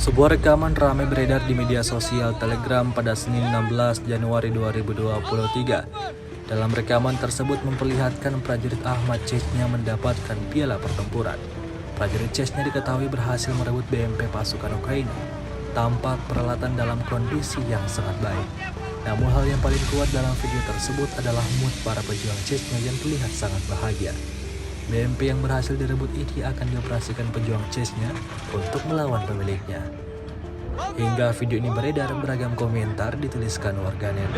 Sebuah rekaman ramai beredar di media sosial Telegram pada Senin 16 Januari 2023. Dalam rekaman tersebut memperlihatkan prajurit Ahmad Chechnya mendapatkan piala pertempuran. Prajurit Chechnya diketahui berhasil merebut BMP pasukan Ukraina. Tampak peralatan dalam kondisi yang sangat baik. Namun hal yang paling kuat dalam video tersebut adalah mood para pejuang Chechnya yang terlihat sangat bahagia. BMP yang berhasil direbut ini akan dioperasikan pejuang Chechnya untuk melawan pemiliknya. Hingga video ini beredar, beragam komentar dituliskan warganet.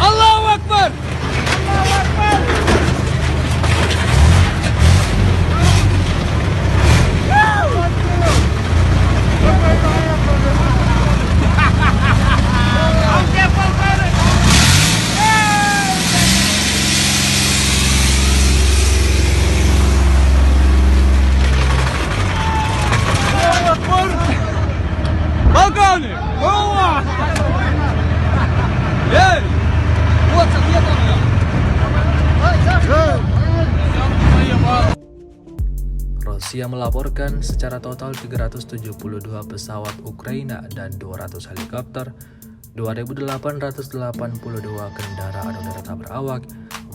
Allahu Akbar. Balkony! Boa! Jej! Rusia melaporkan secara total 372 pesawat Ukraina dan 200 helikopter, 2.882 kendaraan udara tak berawak,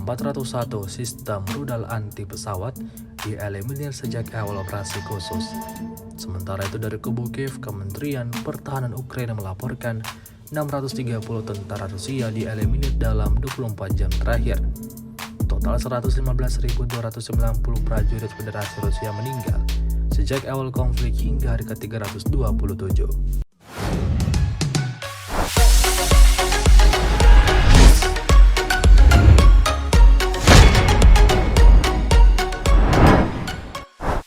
401 sistem rudal anti pesawat dieliminir sejak awal operasi khusus. Sementara itu dari kubu Kiev, Kementerian Pertahanan Ukraina melaporkan 630 tentara Rusia dieliminir dalam 24 jam terakhir. Total 115.290 prajurit Federasi Rusia meninggal sejak awal konflik hingga hari ke-327.